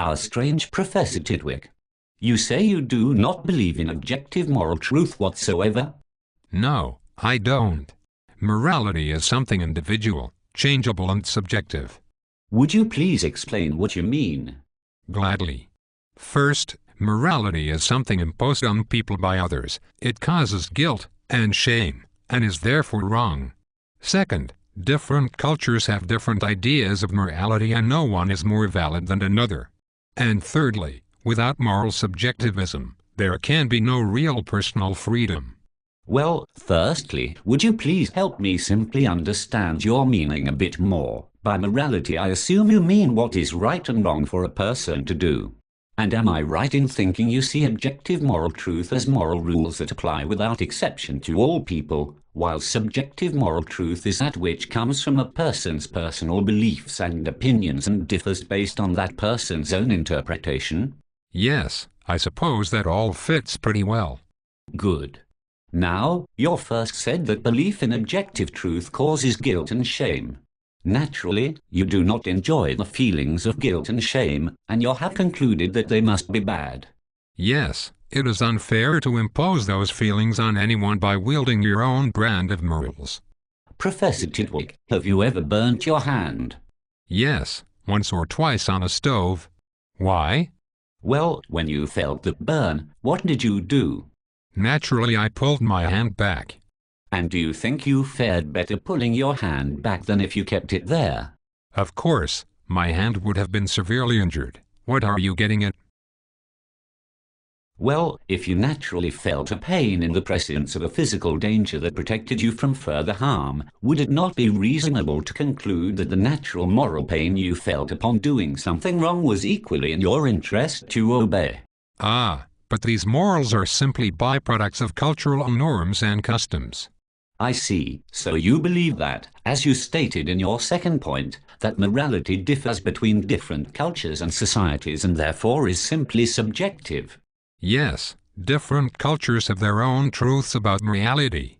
How strange, Professor Tidwick. You say you do not believe in objective moral truth whatsoever? No, I don't. Morality is something individual, changeable and subjective. Would you please explain what you mean? Gladly. First, morality is something imposed on people by others. It causes guilt and shame, and is therefore wrong. Second, different cultures have different ideas of morality and no one is more valid than another. And thirdly, without moral subjectivism, there can be no real personal freedom. Well, firstly, would you please help me simply understand your meaning a bit more? By morality I assume you mean what is right and wrong for a person to do. And am I right in thinking you see objective moral truth as moral rules that apply without exception to all people, while subjective moral truth is that which comes from a person's personal beliefs and opinions and differs based on that person's own interpretation? Yes, I suppose that all fits pretty well. Good. Now, you first said that belief in objective truth causes guilt and shame. Naturally, you do not enjoy the feelings of guilt and shame, and you have concluded that they must be bad. Yes, it is unfair to impose those feelings on anyone by wielding your own brand of morals. Professor Tidwick, have you ever burnt your hand? Yes, once or twice on a stove. Why? Well, when you felt the burn, what did you do? Naturally, I pulled my hand back. And do you think you fared better pulling your hand back than if you kept it there? Of course, my hand would have been severely injured. What are you getting at? Well, if you naturally felt a pain in the presence of a physical danger that protected you from further harm, would it not be reasonable to conclude that the natural moral pain you felt upon doing something wrong was equally in your interest to obey? Ah, but these morals are simply byproducts of cultural norms and customs. I see. So you believe that, as you stated in your second point, that morality differs between different cultures and societies and therefore is simply subjective. Yes, different cultures have their own truths about morality.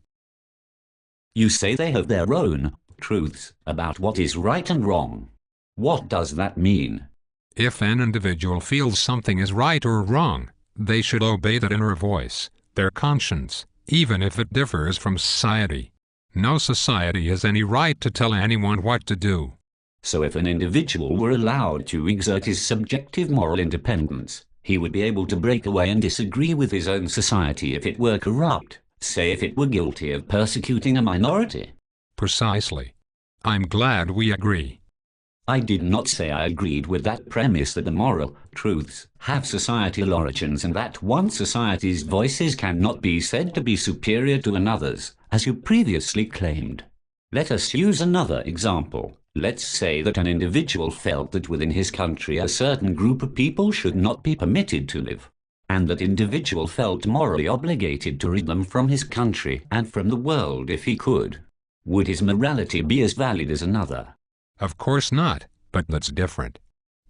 You say they have their own truths about what is right and wrong. What does that mean? If an individual feels something is right or wrong, they should obey that inner voice, their conscience, even if it differs from society. No society has any right to tell anyone what to do. So if an individual were allowed to exert his subjective moral independence, he would be able to break away and disagree with his own society if it were corrupt, say if it were guilty of persecuting a minority. Precisely. I'm glad we agree. I did not say I agreed with that premise that the moral truths have societal origins and that one society's voices cannot be said to be superior to another's, as you previously claimed. Let us use another example. Let's say that an individual felt that within his country a certain group of people should not be permitted to live, and that individual felt morally obligated to rid them from his country and from the world if he could. Would his morality be as valid as another? Of course not, but that's different.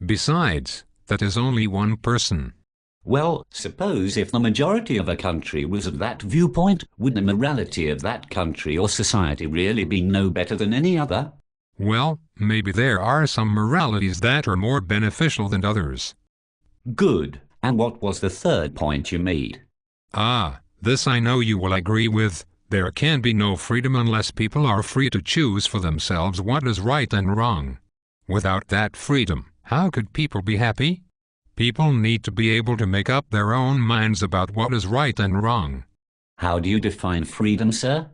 Besides, that is only one person. Well, suppose if the majority of a country was of that viewpoint, would the morality of that country or society really be no better than any other? Well, maybe there are some moralities that are more beneficial than others. Good. And what was the third point you made? Ah, this I know you will agree with. There can be no freedom unless people are free to choose for themselves what is right and wrong. Without that freedom, how could people be happy? People need to be able to make up their own minds about what is right and wrong. How do you define freedom, sir?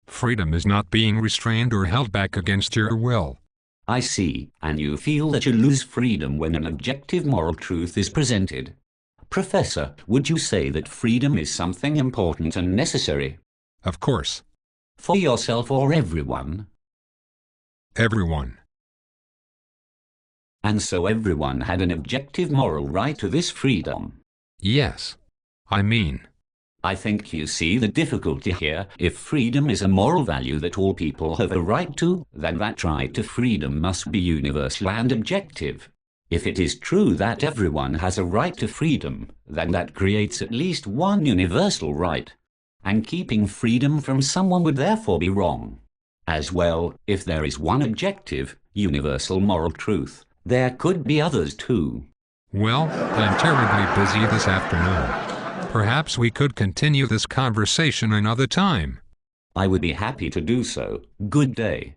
Freedom is not being restrained or held back against your will. I see, and you feel that you lose freedom when an objective moral truth is presented. Professor, would you say that freedom is something important and necessary? Of course. For yourself or everyone? Everyone. And so everyone had an objective moral right to this freedom? Yes. I think you see the difficulty here. If freedom is a moral value that all people have a right to, then that right to freedom must be universal and objective. If it is true that everyone has a right to freedom, then that creates at least one universal right. And keeping freedom from someone would therefore be wrong. As well, if there is one objective, universal moral truth, there could be others too. Well, I'm terribly busy this afternoon. Perhaps we could continue this conversation another time. I would be happy to do so. Good day.